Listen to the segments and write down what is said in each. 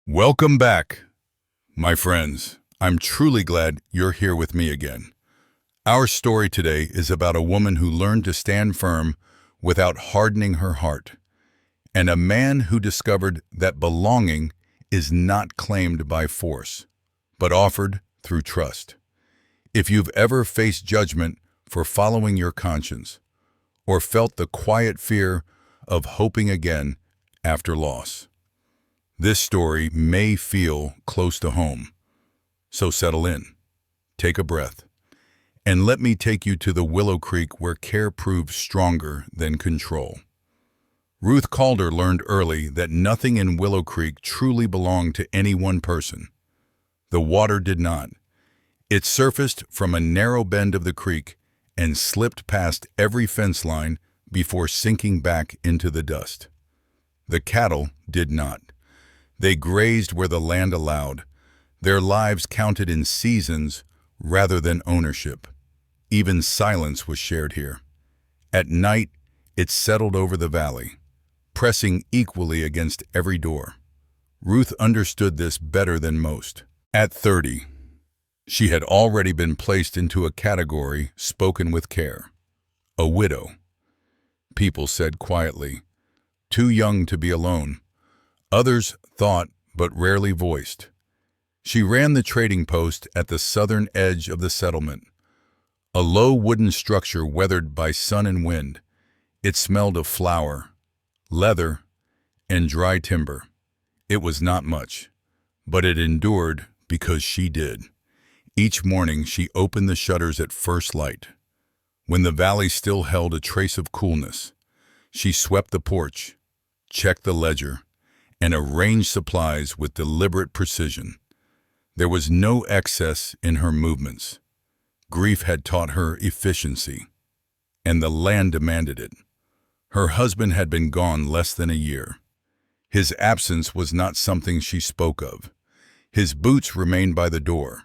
Welcome back, my friends. I'm truly glad you're here with me again. Our story today is about a woman who learned to stand firm without hardening her heart, and a man who discovered that belonging is not claimed by force, but offered through trust. If you've ever faced judgment for following your conscience, or felt the quiet fear of hoping again after loss, this story may feel close to home. So settle in, take a breath, and let me take you to the Willow Creek where care proved stronger than control. Ruth Calder learned early that nothing in Willow Creek truly belonged to any one person. The water did not. It surfaced from a narrow bend of the creek and slipped past every fence line before sinking back into the dust. The cattle did not. They grazed where the land allowed. Their lives counted in seasons rather than ownership. Even silence was shared here. At night, it settled over the valley, pressing equally against every door. Ruth understood this better than most. At 30, she had already been placed into a category spoken with care. A widow. People said quietly, too young to be alone. Others thought but rarely voiced. She ran the trading post at the southern edge of the settlement, a low wooden structure weathered by sun and wind. It smelled of flour, leather, and dry timber. It was not much, but it endured because she did. Each morning she opened the shutters at first light. When the valley still held a trace of coolness, she swept the porch, checked the ledger, and arranged supplies with deliberate precision. There was no excess in her movements. Grief had taught her efficiency, and the land demanded it. Her husband had been gone less than a year. His absence was not something she spoke of. His boots remained by the door,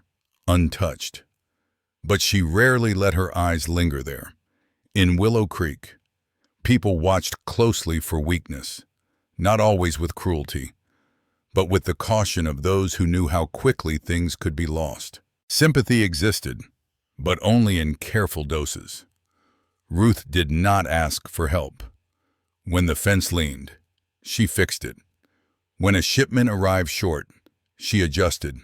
untouched. But she rarely let her eyes linger there. In Willow Creek, people watched closely for weakness, not always with cruelty, but with the caution of those who knew how quickly things could be lost. Sympathy existed, but only in careful doses. Ruth did not ask for help. When the fence leaned, she fixed it. When a shipment arrived short, she adjusted.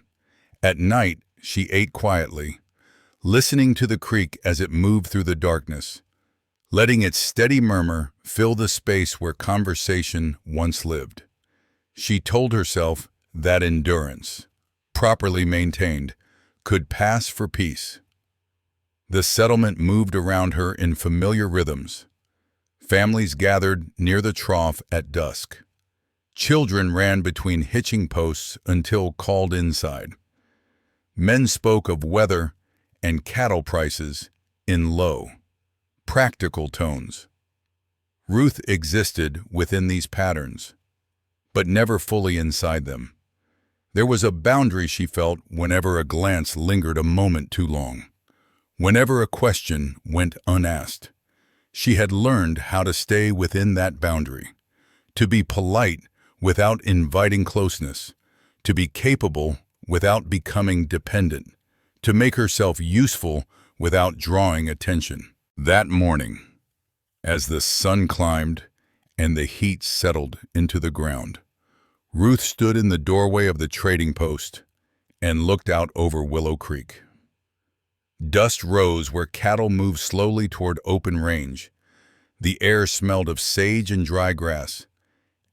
At night, she ate quietly, listening to the creek as it moved through the darkness, letting its steady murmur fill the space where conversation once lived. She told herself that endurance, properly maintained, could pass for peace. The settlement moved around her in familiar rhythms. Families gathered near the trough at dusk. Children ran between hitching posts until called inside. Men spoke of weather and cattle prices in low, practical tones. Ruth existed within these patterns, but never fully inside them. There was a boundary she felt whenever a glance lingered a moment too long, whenever a question went unasked. She had learned how to stay within that boundary, to be polite without inviting closeness, to be capable without becoming dependent, to make herself useful without drawing attention. That morning, as the sun climbed and the heat settled into the ground, Ruth stood in the doorway of the trading post and looked out over Willow Creek. Dust rose where cattle moved slowly toward open range. The air smelled of sage and dry grass.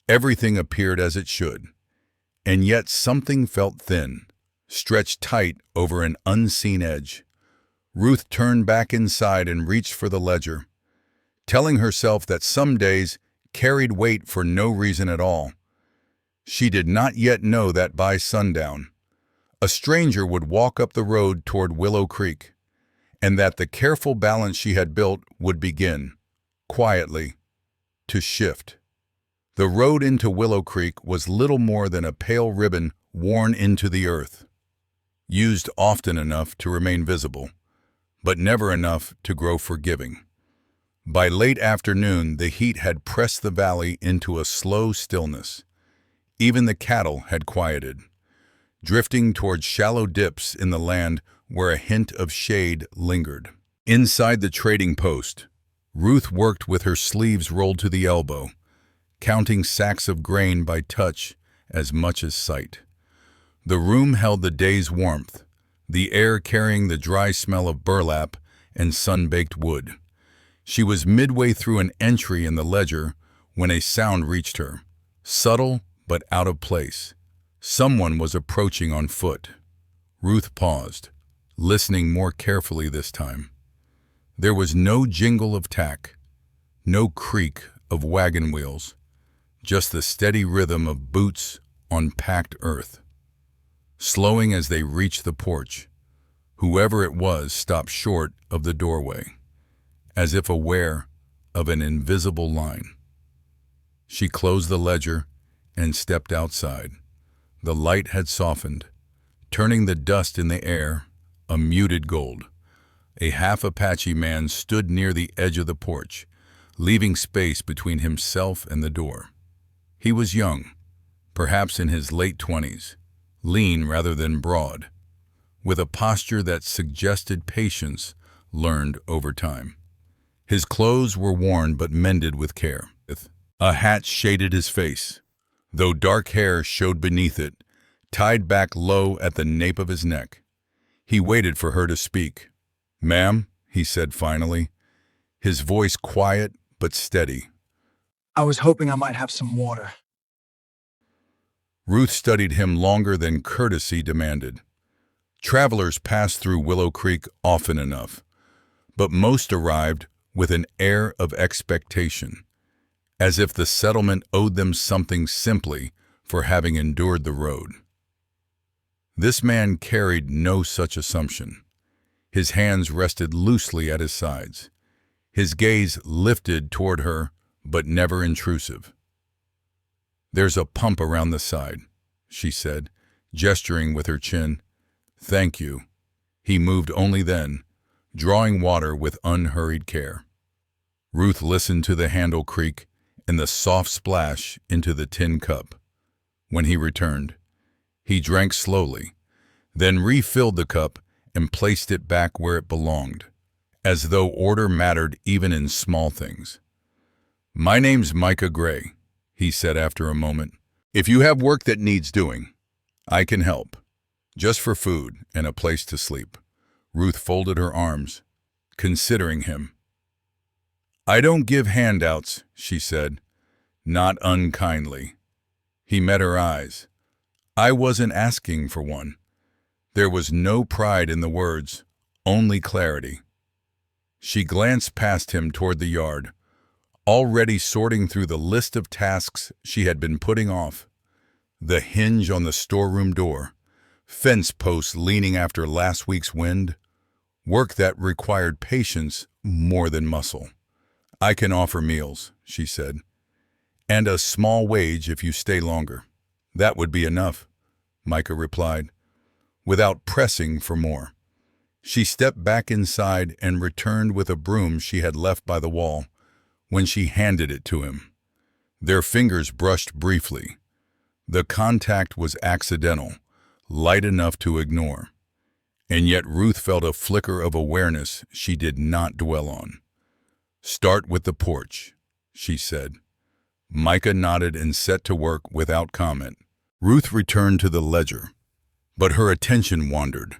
Everything appeared as it should, and yet something felt thin, stretched tight over an unseen edge. Ruth turned back inside and reached for the ledger, telling herself that some days carried weight for no reason at all. She did not yet know that by sundown, a stranger would walk up the road toward Willow Creek, and that the careful balance she had built would begin, quietly, to shift. The road into Willow Creek was little more than a pale ribbon worn into the earth, used often enough to remain visible, but never enough to grow forgiving. By late afternoon, the heat had pressed the valley into a slow stillness. Even the cattle had quieted, drifting towards shallow dips in the land where a hint of shade lingered. Inside the trading post, Ruth worked with her sleeves rolled to the elbow, counting sacks of grain by touch as much as sight. The room held the day's warmth, the air carrying the dry smell of burlap and sun-baked wood. She was midway through an entry in the ledger when a sound reached her, subtle but out of place. Someone was approaching on foot. Ruth paused, listening more carefully this time. There was no jingle of tack, no creak of wagon wheels, just the steady rhythm of boots on packed earth. Slowing as they reached the porch, whoever it was stopped short of the doorway, as if aware of an invisible line. She closed the ledger and stepped outside. The light had softened, turning the dust in the air a muted gold. A half-Apache man stood near the edge of the porch, leaving space between himself and the door. He was young, perhaps in his late 20s, lean rather than broad, with a posture that suggested patience learned over time. His clothes were worn but mended with care. A hat shaded his face, though dark hair showed beneath it, tied back low at the nape of his neck. He waited for her to speak. "Ma'am," he said finally, his voice quiet but steady. "I was hoping I might have some water." Ruth studied him longer than courtesy demanded. Travelers passed through Willow Creek often enough, but most arrived with an air of expectation, as if the settlement owed them something simply for having endured the road. This man carried no such assumption. His hands rested loosely at his sides, his gaze lifted toward her, but never intrusive. "There's a pump around the side," she said, gesturing with her chin. "Thank you." He moved only then, drawing water with unhurried care. Ruth listened to the handle creak and the soft splash into the tin cup. When he returned, he drank slowly, then refilled the cup and placed it back where it belonged, as though order mattered even in small things. "My name's Micah Gray," he said after a moment. "If you have work that needs doing, I can help. Just for food and a place to sleep." Ruth folded her arms, considering him. "I don't give handouts," she said, not unkindly. He met her eyes. "I wasn't asking for one." There was no pride in the words, only clarity. She glanced past him toward the yard, already sorting through the list of tasks she had been putting off. The hinge on the storeroom door, fence posts leaning after last week's wind, work that required patience more than muscle. "I can offer meals," she said, "and a small wage if you stay longer." "That would be enough," Micah replied, without pressing for more. She stepped back inside and returned with a broom she had left by the wall when she handed it to him. Their fingers brushed briefly. The contact was accidental, light enough to ignore. And yet Ruth felt a flicker of awareness she did not dwell on. "Start with the porch," she said. Micah nodded and set to work without comment. Ruth returned to the ledger, but her attention wandered.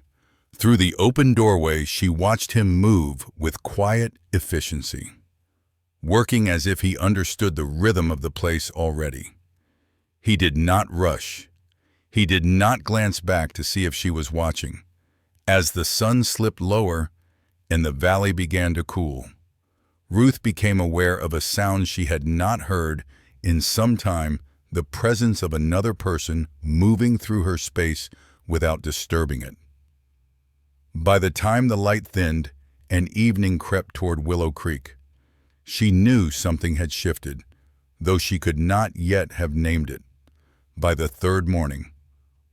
Through the open doorway, she watched him move with quiet efficiency, working as if he understood the rhythm of the place already. He did not rush. He did not glance back to see if she was watching. As the sun slipped lower and the valley began to cool, Ruth became aware of a sound she had not heard in some time, the presence of another person moving through her space without disturbing it. By the time the light thinned and evening crept toward Willow Creek, she knew something had shifted, though she could not yet have named it. By the third morning,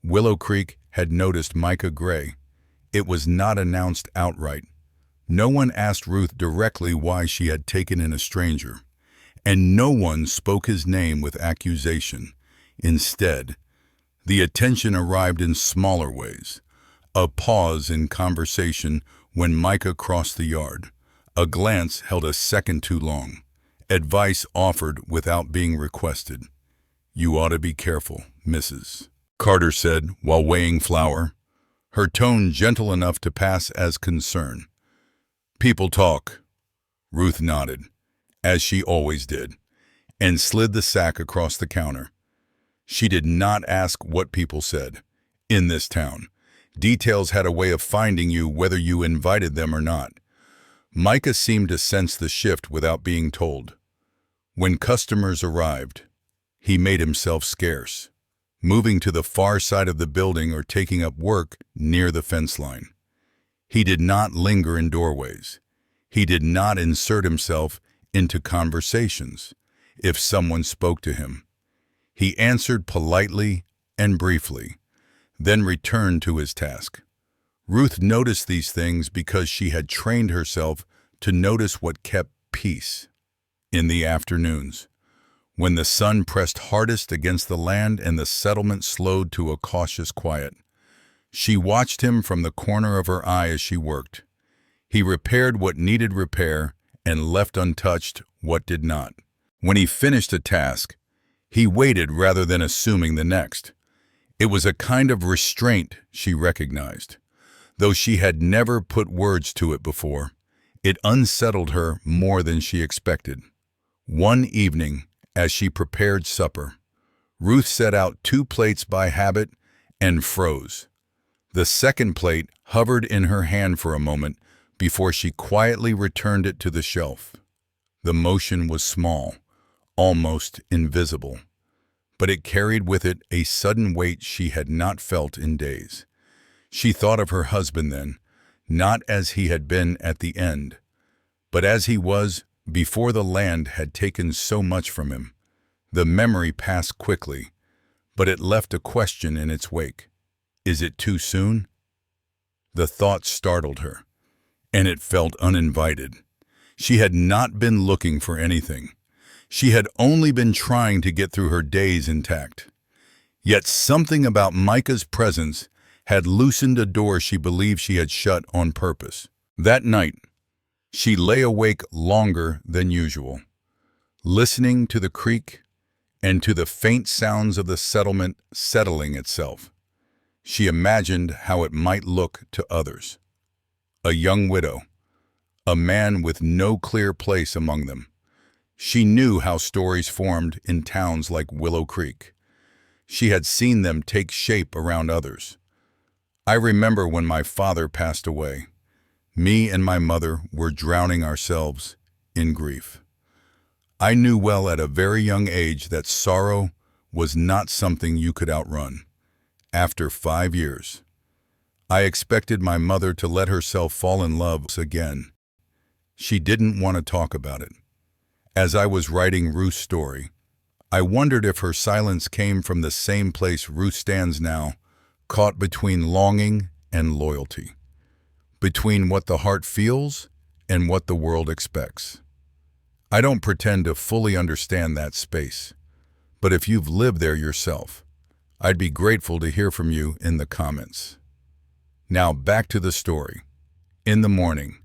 Willow Creek had noticed Micah Gray. It was not announced outright. No one asked Ruth directly why she had taken in a stranger, and no one spoke his name with accusation. Instead, the attention arrived in smaller ways. A pause in conversation when Micah crossed the yard. A glance held a second too long. Advice offered without being requested. "You ought to be careful, Mrs." Carter said while weighing flour, her tone gentle enough to pass as concern. "People talk." Ruth nodded, as she always did, and slid the sack across the counter. She did not ask what people said. In this town, details had a way of finding you whether you invited them or not. Micah seemed to sense the shift without being told. When customers arrived, he made himself scarce, moving to the far side of the building or taking up work near the fence line. He did not linger in doorways. He did not insert himself into conversations if someone spoke to him. He answered politely and briefly, then returned to his task. Ruth noticed these things because she had trained herself to notice what kept peace. In the afternoons, when the sun pressed hardest against the land and the settlement slowed to a cautious quiet, she watched him from the corner of her eye as she worked. He repaired what needed repair and left untouched what did not. When he finished a task, he waited rather than assuming the next. It was a kind of restraint she recognized. Though she had never put words to it before, it unsettled her more than she expected. One evening, as she prepared supper, Ruth set out 2 plates by habit and froze. The second plate hovered in her hand for a moment before she quietly returned it to the shelf. The motion was small, almost invisible, but it carried with it a sudden weight she had not felt in days. She thought of her husband then, not as he had been at the end, but as he was before the land had taken so much from him. The memory passed quickly, but it left a question in its wake. Is it too soon? The thought startled her, and it felt uninvited. She had not been looking for anything. She had only been trying to get through her days intact. Yet something about Micah's presence had loosened a door she believed she had shut on purpose. That night, she lay awake longer than usual, listening to the creek and to the faint sounds of the settlement settling itself. She imagined how it might look to others. A young widow, a man with no clear place among them. She knew how stories formed in towns like Willow Creek. She had seen them take shape around others. I remember when my father passed away. Me and my mother were drowning ourselves in grief. I knew well at a very young age that sorrow was not something you could outrun. After 5 years, I expected my mother to let herself fall in love again. She didn't want to talk about it. As I was writing Ruth's story, I wondered if her silence came from the same place Ruth stands now, caught between longing and loyalty, between what the heart feels and what the world expects. I don't pretend to fully understand that space, but if you've lived there yourself, I'd be grateful to hear from you in the comments. Now back to the story. In the morning,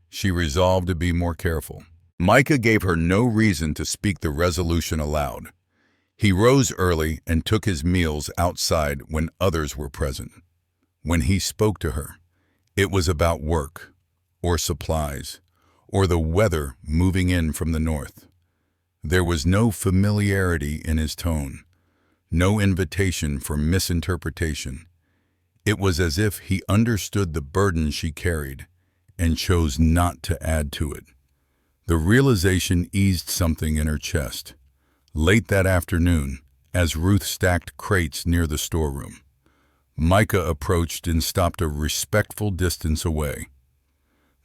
she resolved to be more careful. Micah gave her no reason to speak the resolution aloud. He rose early and took his meals outside when others were present. When he spoke to her, it was about work, or supplies, or the weather moving in from the north. There was no familiarity in his tone, no invitation for misinterpretation. It was as if he understood the burden she carried and chose not to add to it. The realization eased something in her chest. Late that afternoon, as Ruth stacked crates near the storeroom, Micah approached and stopped a respectful distance away.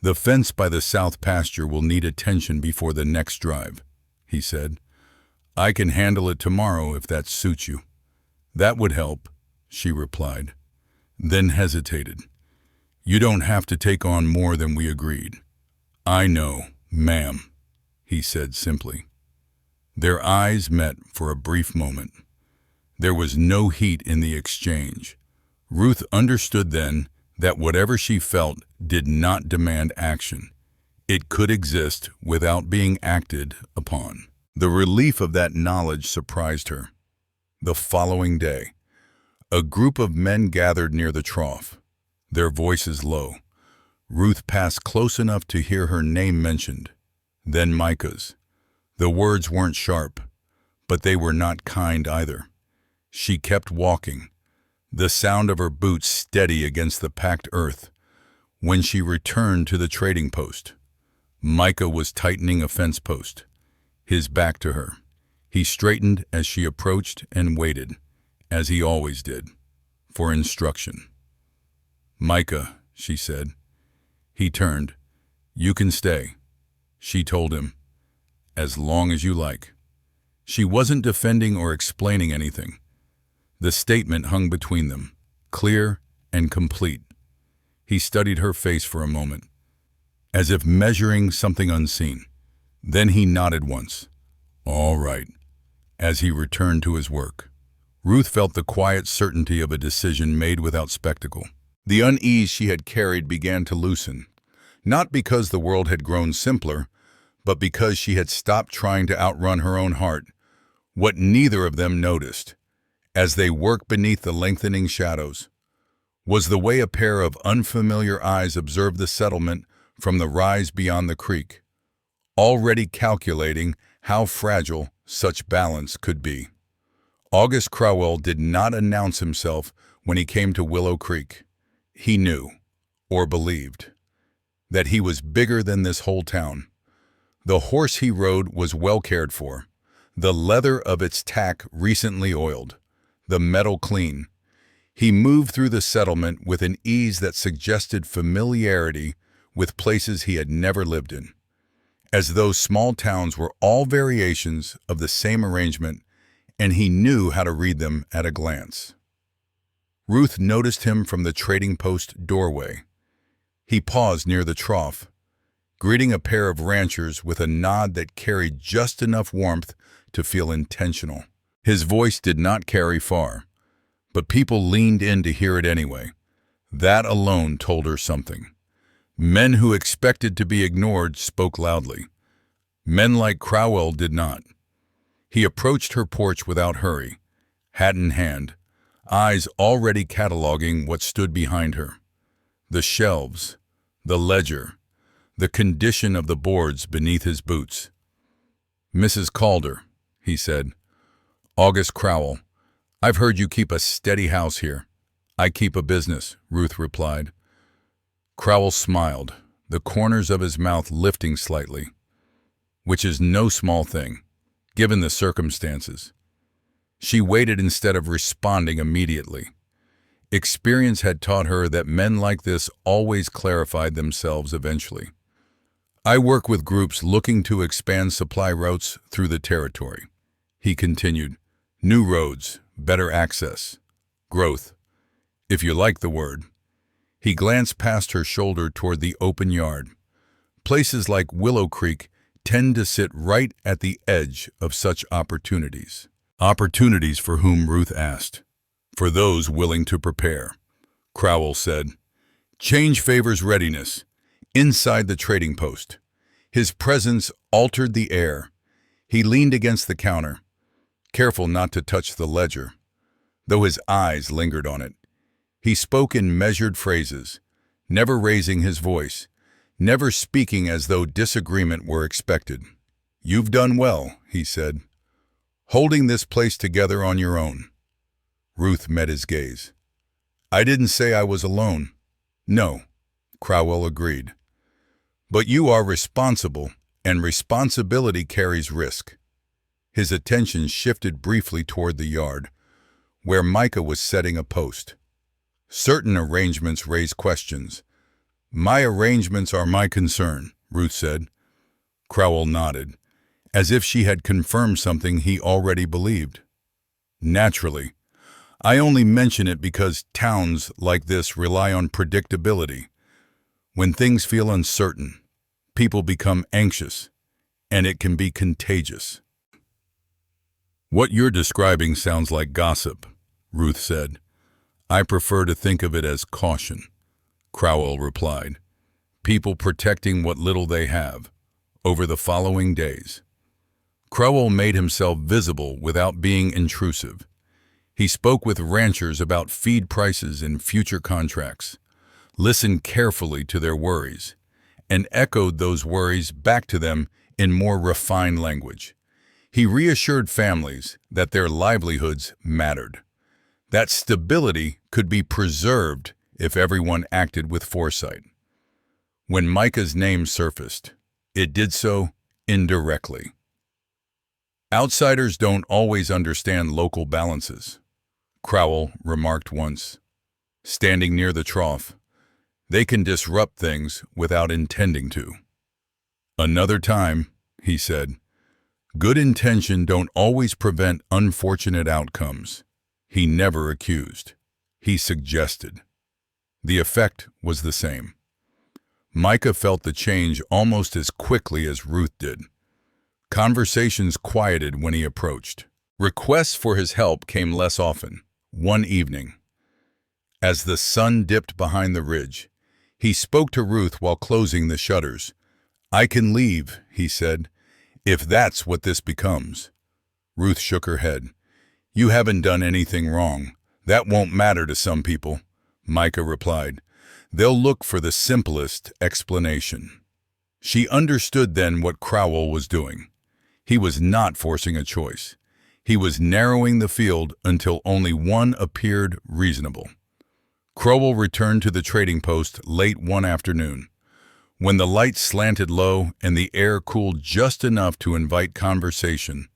"The fence by the south pasture will need attention before the next drive," he said. "I can handle it tomorrow if that suits you." "That would help," she replied, then hesitated. "You don't have to take on more than we agreed." "I know, ma'am," he said simply. Their eyes met for a brief moment. There was no heat in the exchange. Ruth understood then that whatever she felt did not demand action. It could exist without being acted upon. The relief of that knowledge surprised her. The following day, a group of men gathered near the trough, their voices low. Ruth passed close enough to hear her name mentioned, then Micah's. The words weren't sharp, but they were not kind either. She kept walking, the sound of her boots steady against the packed earth. When she returned to the trading post, Micah was tightening a fence post, his back to her. He straightened as she approached and waited, as he always did, for instruction. "Micah," she said. He turned. "You can stay," she told him, "as long as you like." She wasn't defending or explaining anything. The statement hung between them, clear and complete. He studied her face for a moment, as if measuring something unseen. Then he nodded once. "All right," as he returned to his work. Ruth felt the quiet certainty of a decision made without spectacle. The unease she had carried began to loosen, not because the world had grown simpler, but because she had stopped trying to outrun her own heart. What neither of them noticed, as they worked beneath the lengthening shadows, was the way a pair of unfamiliar eyes observed the settlement from the rise beyond the creek, already calculating how fragile such balance could be. August Crowell did not announce himself when he came to Willow Creek. He knew, or believed, that he was bigger than this whole town. The horse he rode was well cared for, the leather of its tack recently oiled, the metal clean. He moved through the settlement with an ease that suggested familiarity with places he had never lived in, as though small towns were all variations of the same arrangement, and he knew how to read them at a glance. Ruth noticed him from the trading post doorway. He paused near the trough, greeting a pair of ranchers with a nod that carried just enough warmth to feel intentional. His voice did not carry far, but people leaned in to hear it anyway. That alone told her something. Men who expected to be ignored spoke loudly. Men like Crowell did not. He approached her porch without hurry, hat in hand, eyes already cataloging what stood behind her. The shelves, the ledger, the condition of the boards beneath his boots. "Mrs. Calder," he said. "August Crowell. I've heard you keep a steady house here." "I keep a business," Ruth replied. Crowell smiled, the corners of his mouth lifting slightly, which is no small thing, given the circumstances. She waited instead of responding immediately. Experience had taught her that men like this always clarified themselves eventually. "I work with groups looking to expand supply routes through the territory," he continued. "New roads, better access, growth, if you like the word." He glanced past her shoulder toward the open yard. Places like Willow Creek tend to sit right at the edge of such opportunities. Opportunities for whom, Ruth asked. "For those willing to prepare," Crowell said. "Change favors readiness." Inside the trading post, his presence altered the air. He leaned against the counter, careful not to touch the ledger, though his eyes lingered on it. He spoke in measured phrases, never raising his voice, never speaking as though disagreement were expected. "You've done well," he said, "holding this place together on your own." Ruth met his gaze. "I didn't say I was alone." "No," Crowell agreed. "But you are responsible, and responsibility carries risk." His attention shifted briefly toward the yard, where Micah was setting a post. "Certain arrangements raise questions. My arrangements are my concern," Ruth said. Crowell nodded, as if she had confirmed something he already believed. "Naturally. I only mention it because towns like this rely on predictability. When things feel uncertain, people become anxious, and it can be contagious." What you're describing sounds like gossip, Ruth said. I prefer to think of it as caution, Crowell replied. People protecting what little they have. Over the following days, Crowell made himself visible without being intrusive. He spoke with ranchers about feed prices and future contracts, listened carefully to their worries, and echoed those worries back to them in more refined language. He reassured families that their livelihoods mattered, that stability could be preserved if everyone acted with foresight. When Micah's name surfaced, it did so indirectly. Outsiders don't always understand local balances, Crowell remarked once. Standing near the trough, they can disrupt things without intending to. Another time, he said, good intention don't always prevent unfortunate outcomes. He never accused. He suggested. The effect was the same. Micah felt the change almost as quickly as Ruth did. Conversations quieted when he approached. Requests for his help came less often. One evening, as the sun dipped behind the ridge, he spoke to Ruth while closing the shutters. I can leave, he said, if that's what this becomes. Ruth shook her head. You haven't done anything wrong. That won't matter to some people, Micah replied. They'll look for the simplest explanation. She understood then what Crowell was doing. He was not forcing a choice. He was narrowing the field until only one appeared reasonable. Crowell returned to the trading post late one afternoon. When the light slanted low and the air cooled just enough to invite conversation,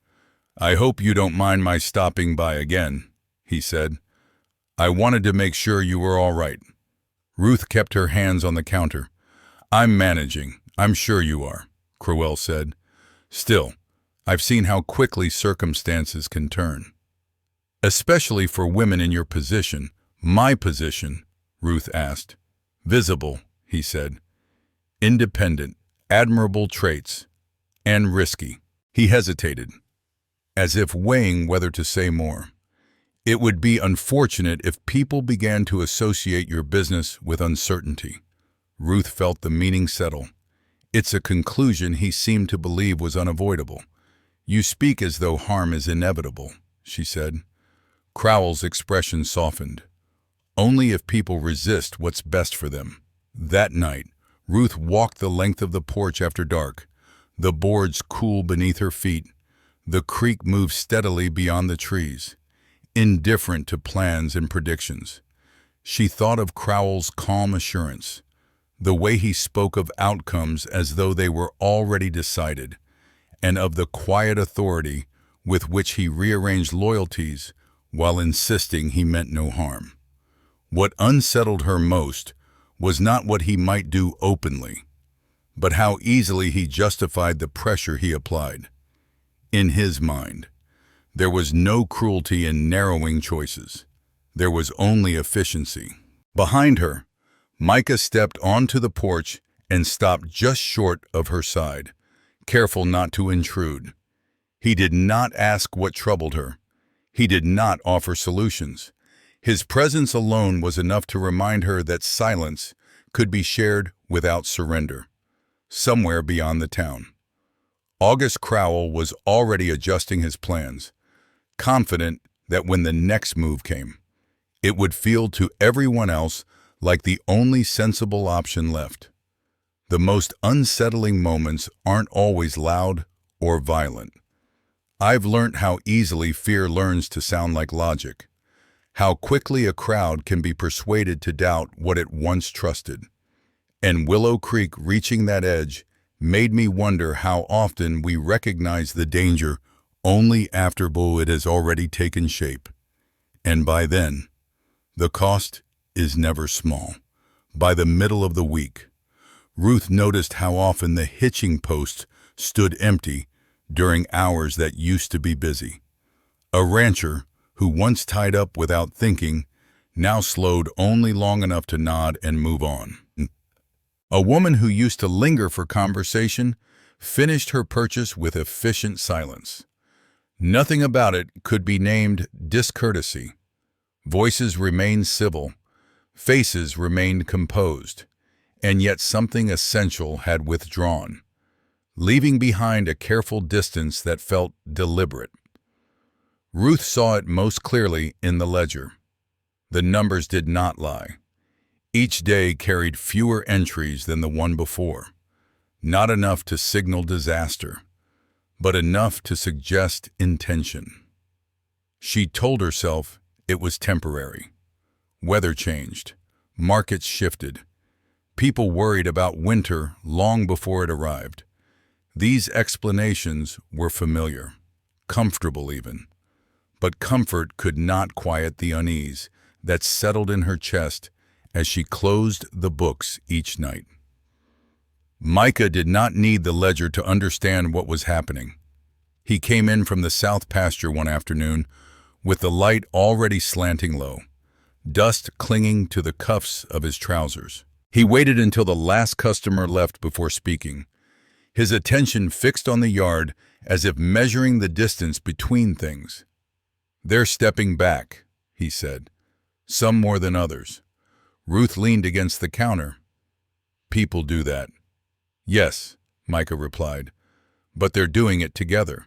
I hope you don't mind my stopping by again, he said. I wanted to make sure you were all right. Ruth kept her hands on the counter. I'm managing. I'm sure you are, Crowell said. Still, I've seen how quickly circumstances can turn. Especially for women in your position. My position, Ruth asked. Visible, he said. Independent, admirable traits, and risky. He hesitated, as if weighing whether to say more. It would be unfortunate if people began to associate your business with uncertainty. Ruth felt the meaning settle. It's a conclusion he seemed to believe was unavoidable. You speak as though harm is inevitable, she said. Crowell's expression softened. Only if people resist what's best for them. That night, Ruth walked the length of the porch after dark, the boards cool beneath her feet. The creek moved steadily beyond the trees, indifferent to plans and predictions. She thought of Crowell's calm assurance, the way he spoke of outcomes as though they were already decided, and of the quiet authority with which he rearranged loyalties while insisting he meant no harm. What unsettled her most was not what he might do openly, but how easily he justified the pressure he applied. In his mind, there was no cruelty in narrowing choices. There was only efficiency. Behind her, Micah stepped onto the porch and stopped just short of her side, careful not to intrude. He did not ask what troubled her. He did not offer solutions. His presence alone was enough to remind her that silence could be shared without surrender, somewhere beyond the town. August Crowell was already adjusting his plans, confident that when the next move came, it would feel to everyone else like the only sensible option left. The most unsettling moments aren't always loud or violent. I've learnt how easily fear learns to sound like logic, how quickly a crowd can be persuaded to doubt what it once trusted. And Willow Creek reaching that edge made me wonder how often we recognize the danger only after it has already taken shape. And by then, the cost is never small. By the middle of the week, Ruth noticed how often the hitching post stood empty during hours that used to be busy. A rancher who once tied up without thinking now slowed only long enough to nod and move on. A woman who used to linger for conversation finished her purchase with efficient silence. Nothing about it could be named discourtesy. Voices remained civil, faces remained composed, and yet something essential had withdrawn, leaving behind a careful distance that felt deliberate. Ruth saw it most clearly in the ledger. The numbers did not lie. Each day carried fewer entries than the one before. Not enough to signal disaster, but enough to suggest intention. She told herself it was temporary. Weather changed. Markets shifted. People worried about winter long before it arrived. These explanations were familiar, comfortable even. But comfort could not quiet the unease that settled in her chest as she closed the books each night. Micah did not need the ledger to understand what was happening. He came in from the south pasture one afternoon with the light already slanting low, dust clinging to the cuffs of his trousers. He waited until the last customer left before speaking, his attention fixed on the yard as if measuring the distance between things. "They're stepping back," he said, "some more than others." Ruth leaned against the counter. "People do that." "Yes," Micah replied, "but they're doing it together."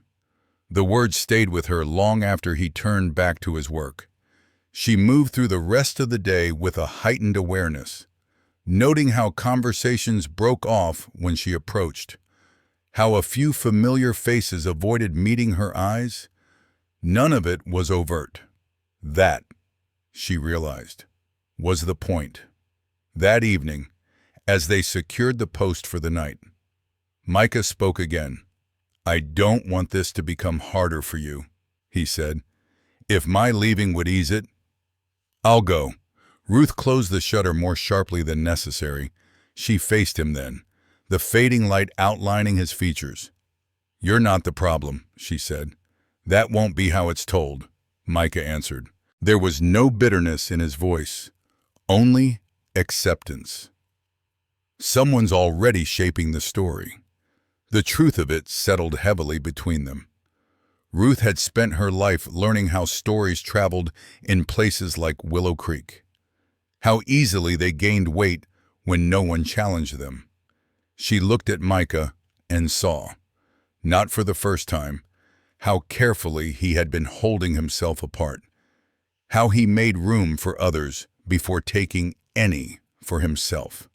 The words stayed with her long after he turned back to his work. She moved through the rest of the day with a heightened awareness, noting how conversations broke off when she approached, how a few familiar faces avoided meeting her eyes. None of it was overt. That, she realized, was the point. That evening, as they secured the post for the night, Micah spoke again. "I don't want this to become harder for you," he said. "If my leaving would ease it, I'll go." Ruth closed the shutter more sharply than necessary. She faced him then, the fading light outlining his features. "You're not the problem," she said. "That won't be how it's told," Micah answered. There was no bitterness in his voice, only acceptance. Someone's already shaping the story. The truth of it settled heavily between them. Ruth had spent her life learning how stories traveled in places like Willow Creek, how easily they gained weight when no one challenged them. She looked at Micah and saw, not for the first time, how carefully he had been holding himself apart, how he made room for others before taking any for himself,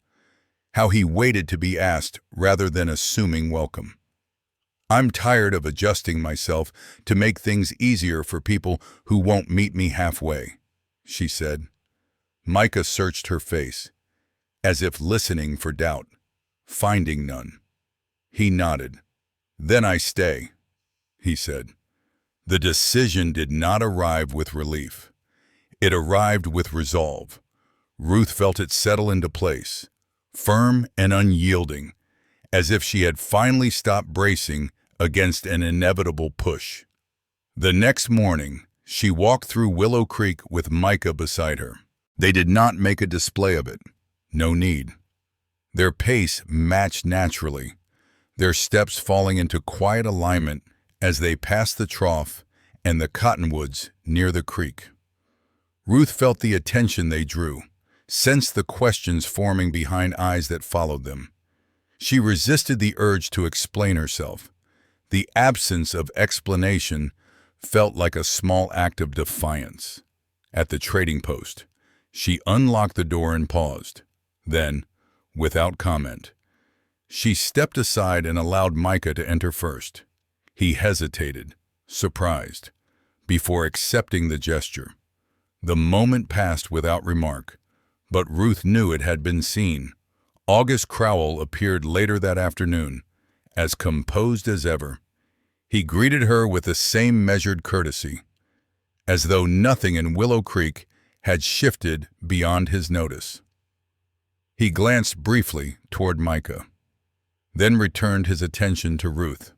how he waited to be asked rather than assuming welcome. "I'm tired of adjusting myself to make things easier for people who won't meet me halfway," she said. Micah searched her face, as if listening for doubt, finding none. He nodded. "Then I stay," he said. The decision did not arrive with relief. It arrived with resolve. Ruth felt it settle into place, firm and unyielding, as if she had finally stopped bracing against an inevitable push. The next morning, she walked through Willow Creek with Micah beside her. They did not make a display of it. No need. Their pace matched naturally, their steps falling into quiet alignment as they passed the trough and the cottonwoods near the creek. Ruth felt the attention they drew, sensed the questions forming behind eyes that followed them. She resisted the urge to explain herself. The absence of explanation felt like a small act of defiance. At the trading post, she unlocked the door and paused. Then, without comment, she stepped aside and allowed Micah to enter first. He hesitated, surprised, before accepting the gesture. The moment passed without remark, but Ruth knew it had been seen. August Crowell appeared later that afternoon, as composed as ever. He greeted her with the same measured courtesy, as though nothing in Willow Creek had shifted beyond his notice. He glanced briefly toward Micah, then returned his attention to Ruth.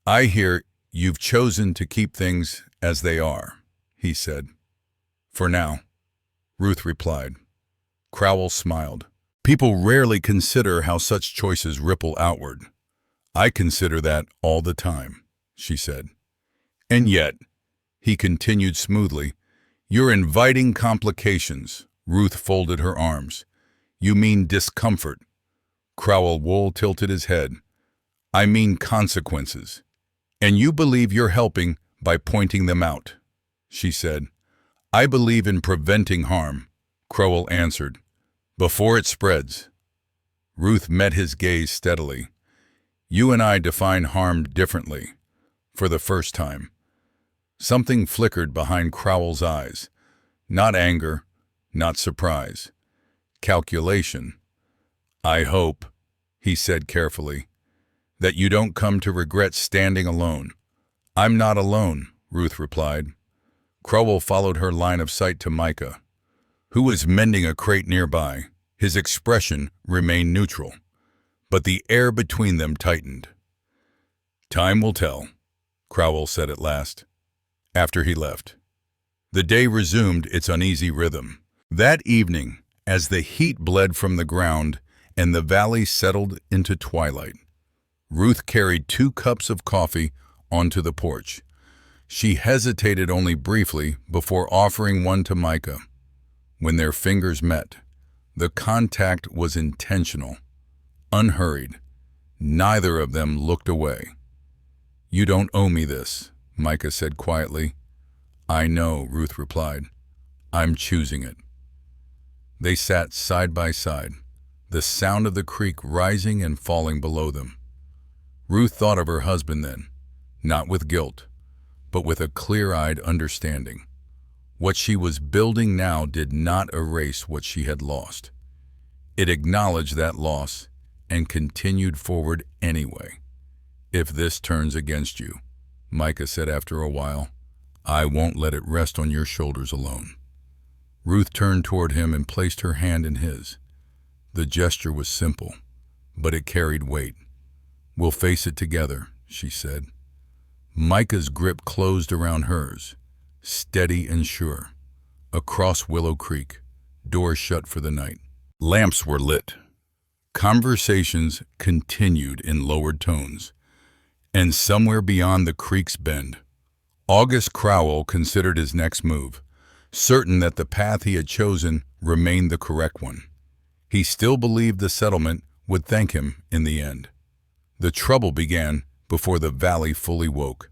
"I hear you've chosen to keep things as they are," he said. "For now," Ruth replied. Crowell smiled. "People rarely consider how such choices ripple outward. I consider that all the time," she said. And yet, he continued smoothly, "You're inviting complications." Ruth folded her arms. "You mean discomfort." Crowell Wool tilted his head. "I mean consequences. And you believe you're helping by pointing them out," she said. "I believe in preventing harm," Crowell answered, "before it spreads." Ruth met his gaze steadily. "You and I define harm differently." For the first time, something flickered behind Crowell's eyes. Not anger, not surprise. Calculation. "I hope," he said carefully, "that you don't come to regret standing alone." "I'm not alone," Ruth replied. Crowell followed her line of sight to Micah, who was mending a crate nearby. His expression remained neutral, but the air between them tightened. "Time will tell," Crowell said at last, after he left. The day resumed its uneasy rhythm. That evening, as the heat bled from the ground and the valley settled into twilight, Ruth carried 2 cups of coffee onto the porch. She hesitated only briefly before offering one to Micah. When their fingers met, the contact was intentional, unhurried. Neither of them looked away. "You don't owe me this," Micah said quietly. "I know," Ruth replied. "I'm choosing it." They sat side by side, the sound of the creek rising and falling below them. Ruth thought of her husband then, not with guilt, but with a clear-eyed understanding. What she was building now did not erase what she had lost. It acknowledged that loss and continued forward anyway. "If this turns against you," Micah said after a while, "I won't let it rest on your shoulders alone." Ruth turned toward him and placed her hand in his. The gesture was simple, but it carried weight. "We'll face it together," she said. Micah's grip closed around hers, steady and sure. Across Willow Creek, doors shut for the night. Lamps were lit. Conversations continued in lowered tones. And somewhere beyond the creek's bend, August Crowell considered his next move, certain that the path he had chosen remained the correct one. He still believed the settlement would thank him in the end. The trouble began before the valley fully woke.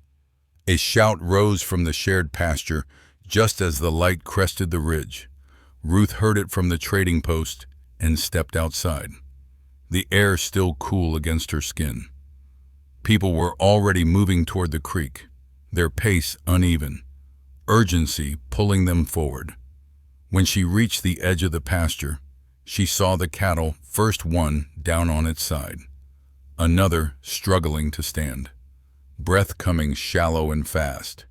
A shout rose from the shared pasture just as the light crested the ridge. Ruth heard it from the trading post and stepped outside, the air still cool against her skin. People were already moving toward the creek, their pace uneven, urgency pulling them forward. When she reached the edge of the pasture, she saw the cattle, first one down on its side, another struggling to stand, breath coming shallow and fast.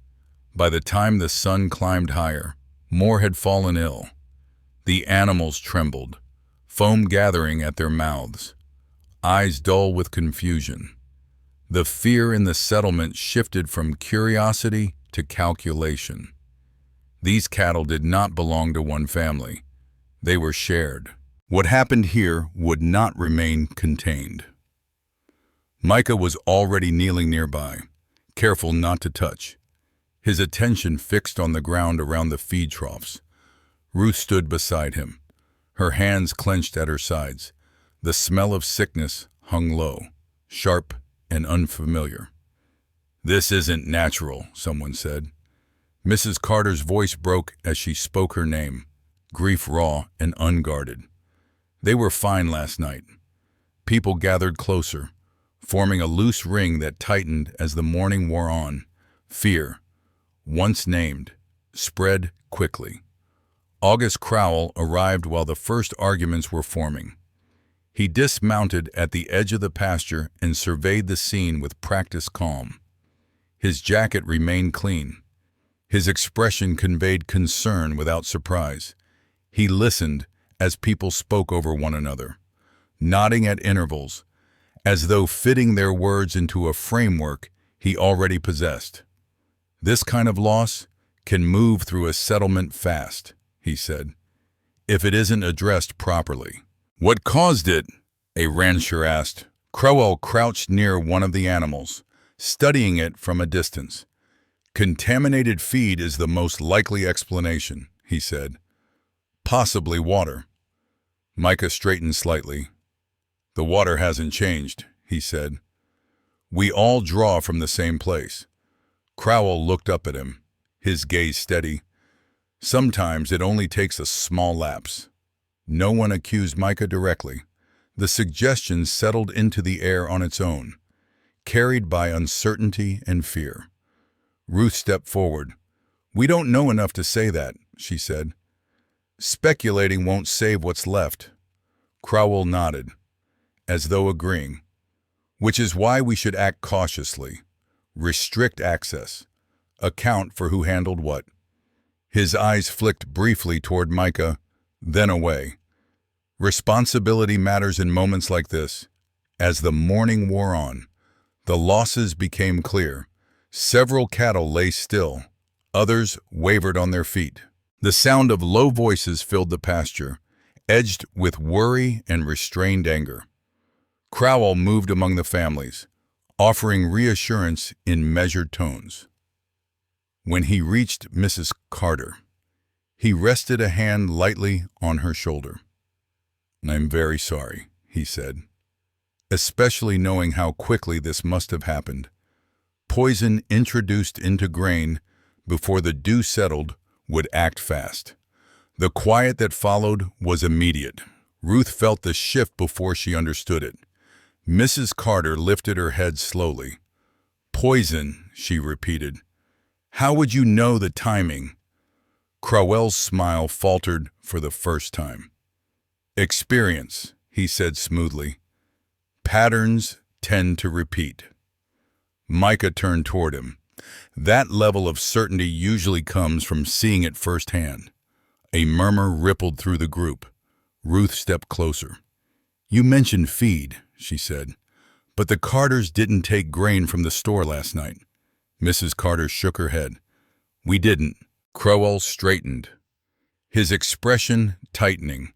By the time the sun climbed higher, more had fallen ill. The animals trembled, foam gathering at their mouths, eyes dull with confusion. The fear in the settlement shifted from curiosity to calculation. These cattle did not belong to one family. They were shared. What happened here would not remain contained. Micah was already kneeling nearby, careful not to touch, his attention fixed on the ground around the feed troughs. Ruth stood beside him, her hands clenched at her sides. The smell of sickness hung low, sharp and unfamiliar. "This isn't natural," someone said. Mrs. Carter's voice broke as she spoke her name, grief raw and unguarded. They were fine last night. People gathered closer, forming a loose ring that tightened as the morning wore on. Fear, once named, spread quickly. August Crowell arrived while the first arguments were forming. He dismounted at the edge of the pasture and surveyed the scene with practiced calm. His jacket remained clean. His expression conveyed concern without surprise. He listened as people spoke over one another, nodding at intervals, as though fitting their words into a framework he already possessed. "This kind of loss can move through a settlement fast," he said, "if it isn't addressed properly." "What caused it?" a rancher asked. Crowell crouched near one of the animals, studying it from a distance. Contaminated feed is the most likely explanation, he said. Possibly water. Micah straightened slightly. The water hasn't changed, he said. We all draw from the same place. Crowell looked up at him, his gaze steady. Sometimes it only takes a small lapse. No one accused Micah directly. The suggestion settled into the air on its own, carried by uncertainty and fear. Ruth stepped forward. We don't know enough to say that, she said. Speculating won't save what's left. Crowell nodded, as though agreeing. Which is why we should act cautiously. Restrict access. Account for who handled what. His eyes flicked briefly toward Micah, then away. Responsibility matters in moments like this. As the morning wore on, the losses became clear. Several cattle lay still. Others wavered on their feet. The sound of low voices filled the pasture, edged with worry and restrained anger. Crowell moved among the families, offering reassurance in measured tones. When he reached Mrs. Carter, he rested a hand lightly on her shoulder. I'm very sorry, he said, especially knowing how quickly this must have happened. Poison introduced into grain before the dew settled would act fast. The quiet that followed was immediate. Ruth felt the shift before she understood it. Mrs. Carter lifted her head slowly. Poison, she repeated. How would you know the timing? Crowell's smile faltered for the first time. Experience, he said smoothly. Patterns tend to repeat. Micah turned toward him. That level of certainty usually comes from seeing it firsthand. A murmur rippled through the group. Ruth stepped closer. You mentioned feed, she said, but the Carters didn't take grain from the store last night. Mrs. Carter shook her head. We didn't. Crowell straightened, his expression tightening.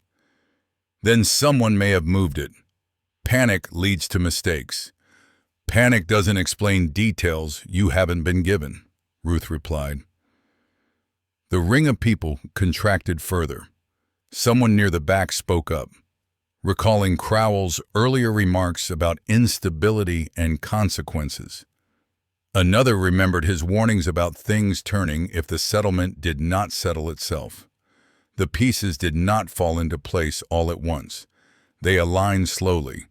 Then someone may have moved it. Panic leads to mistakes. Panic doesn't explain details you haven't been given, Ruth replied. The ring of people contracted further. Someone near the back spoke up, recalling Crowell's earlier remarks about instability and consequences. Another remembered his warnings about things turning if the settlement did not settle itself. The pieces did not fall into place all at once. They aligned slowly.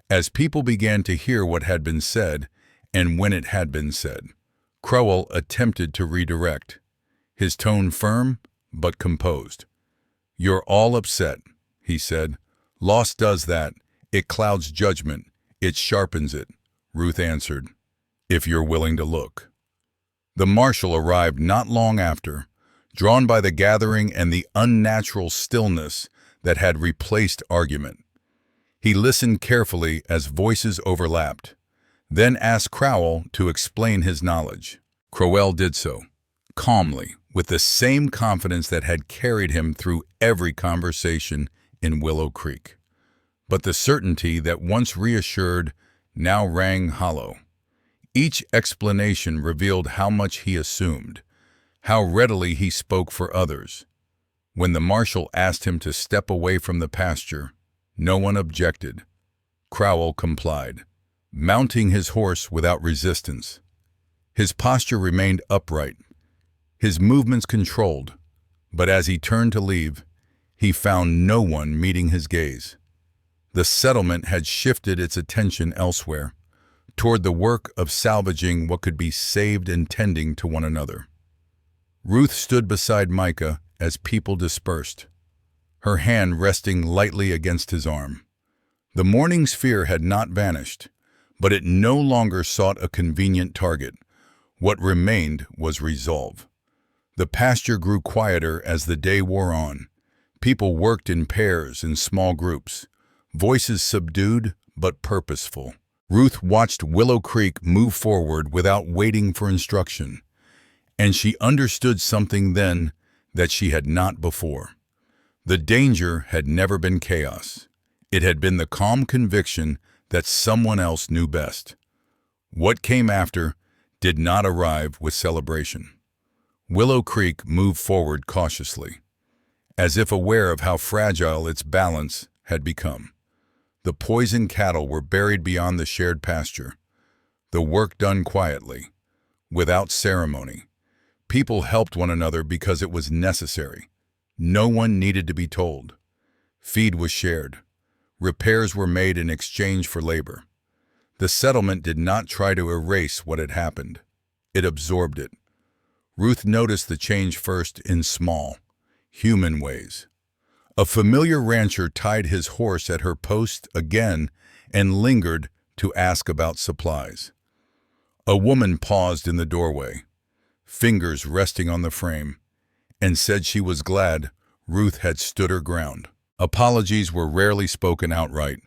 As people began to hear what had been said, and when it had been said, Crowell attempted to redirect, his tone firm but composed. You're all upset, he said. Loss does that. It clouds judgment. It sharpens it, Ruth answered, if you're willing to look. The marshal arrived not long after, drawn by the gathering and the unnatural stillness that had replaced argument. He listened carefully as voices overlapped, then asked Crowell to explain his knowledge. Crowell did so, calmly, with the same confidence that had carried him through every conversation in Willow Creek. But the certainty that once reassured now rang hollow. Each explanation revealed how much he assumed, how readily he spoke for others. When the marshal asked him to step away from the pasture, no one objected. Crowell complied, mounting his horse without resistance. His posture remained upright, his movements controlled, but as he turned to leave, he found no one meeting his gaze. The settlement had shifted its attention elsewhere, toward the work of salvaging what could be saved and tending to one another. Ruth stood beside Micah as people dispersed, her hand resting lightly against his arm. The morning's fear had not vanished, but it no longer sought a convenient target. What remained was resolve. The pasture grew quieter as the day wore on. People worked in pairs and small groups, voices subdued but purposeful. Ruth watched Willow Creek move forward without waiting for instruction, and she understood something then that she had not before. The danger had never been chaos. It had been the calm conviction that someone else knew best. What came after did not arrive with celebration. Willow Creek moved forward cautiously, as if aware of how fragile its balance had become. The poisoned cattle were buried beyond the shared pasture, the work done quietly, without ceremony. People helped one another because it was necessary. No one needed to be told. Feed was shared. Repairs were made in exchange for labor. The settlement did not try to erase what had happened. It absorbed it. Ruth noticed the change first in small, human ways. A familiar rancher tied his horse at her post again and lingered to ask about supplies. A woman paused in the doorway, fingers resting on the frame, and said she was glad Ruth had stood her ground. Apologies were rarely spoken outright,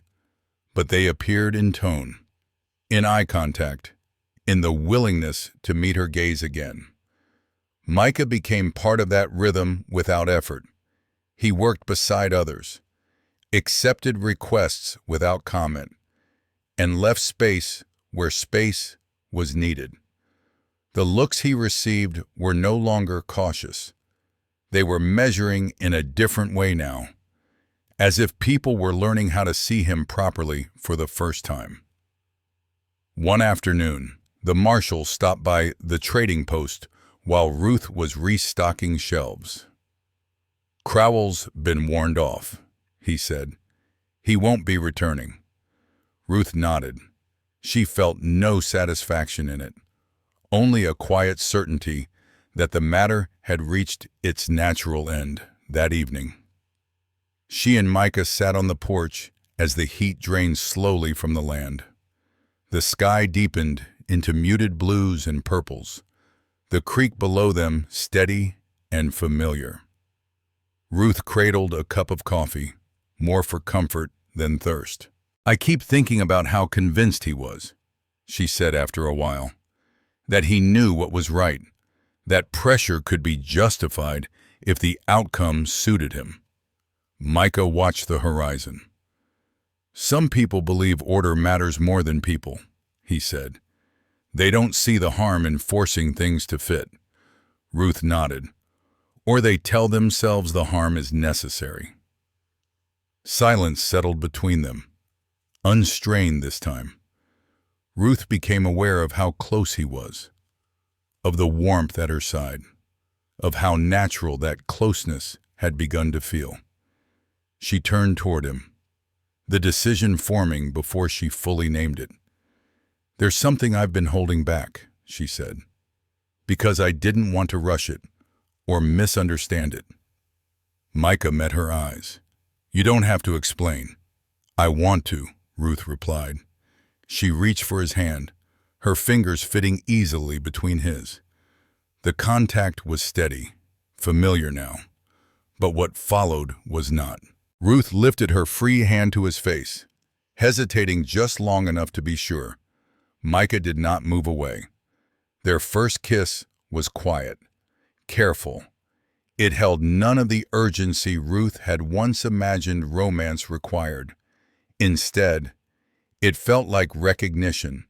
but they appeared in tone, in eye contact, in the willingness to meet her gaze again. Micah became part of that rhythm without effort. He worked beside others, accepted requests without comment, and left space where space was needed. The looks he received were no longer cautious. They were measuring in a different way now, as if people were learning how to see him properly for the first time. One afternoon, the marshal stopped by the trading post while Ruth was restocking shelves. "Crowell's been warned off," he said. "He won't be returning." Ruth nodded. She felt no satisfaction in it, only a quiet certainty that the matter had reached its natural end that evening. She and Micah sat on the porch as the heat drained slowly from the land. The sky deepened into muted blues and purples, the creek below them steady and familiar. Ruth cradled a cup of coffee, more for comfort than thirst. "I keep thinking about how convinced he was," she said after a while, "that he knew what was right, that pressure could be justified if the outcome suited him." Micah watched the horizon. "Some people believe order matters more than people," he said. "They don't see the harm in forcing things to fit." Ruth nodded. "Or they tell themselves the harm is necessary." Silence settled between them, unstrained this time. Ruth became aware of how close he was, of the warmth at her side, of how natural that closeness had begun to feel. She turned toward him, the decision forming before she fully named it. "There's something I've been holding back," she said, "because I didn't want to rush it or misunderstand it." Micah met her eyes. "You don't have to explain." "I want to," Ruth replied. She reached for his hand, her fingers fitting easily between his. The contact was steady, familiar now, but what followed was not. Ruth lifted her free hand to his face, hesitating just long enough to be sure. Micah did not move away. Their first kiss was quiet, careful. It held none of the urgency Ruth had once imagined romance required. Instead, it felt like recognition,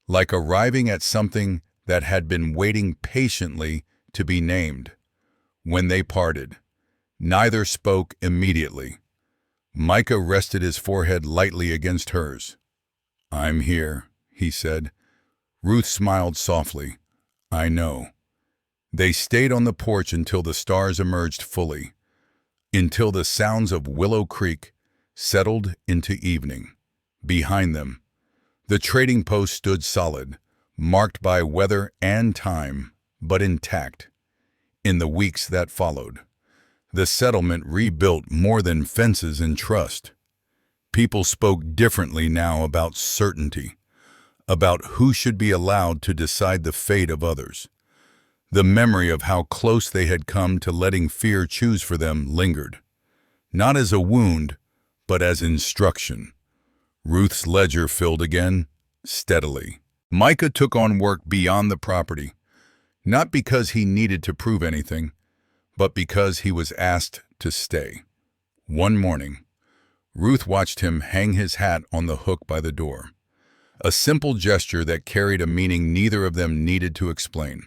like arriving at something that had been waiting patiently to be named. When they parted, neither spoke immediately. Micah rested his forehead lightly against hers. "I'm here," he said. Ruth smiled softly. "I know." They stayed on the porch until the stars emerged fully, until the sounds of Willow Creek settled into evening. Behind them, the trading post stood solid, marked by weather and time, but intact. In the weeks that followed, the settlement rebuilt more than fences and trust. People spoke differently now about certainty, about who should be allowed to decide the fate of others. The memory of how close they had come to letting fear choose for them lingered, not as a wound, but as instruction. Ruth's ledger filled again, steadily. Micah took on work beyond the property, not because he needed to prove anything, but because he was asked to stay. One morning, Ruth watched him hang his hat on the hook by the door. A simple gesture that carried a meaning neither of them needed to explain.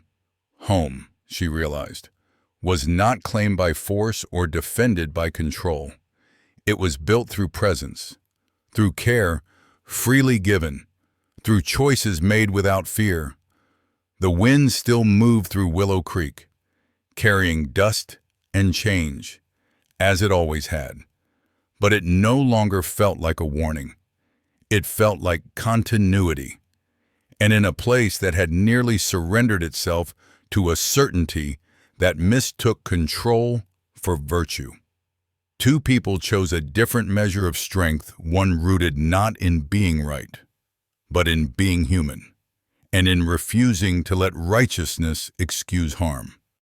Home, she realized, was not claimed by force or defended by control. It was built through presence, through care, freely given, through choices made without fear. The wind still moved through Willow Creek, carrying dust and change, as it always had. But it no longer felt like a warning. It felt like continuity. And in a place that had nearly surrendered itself to a certainty that mistook control for virtue. Two people chose a different measure of strength, one rooted not in being right, but in being human, and in refusing to let righteousness excuse harm.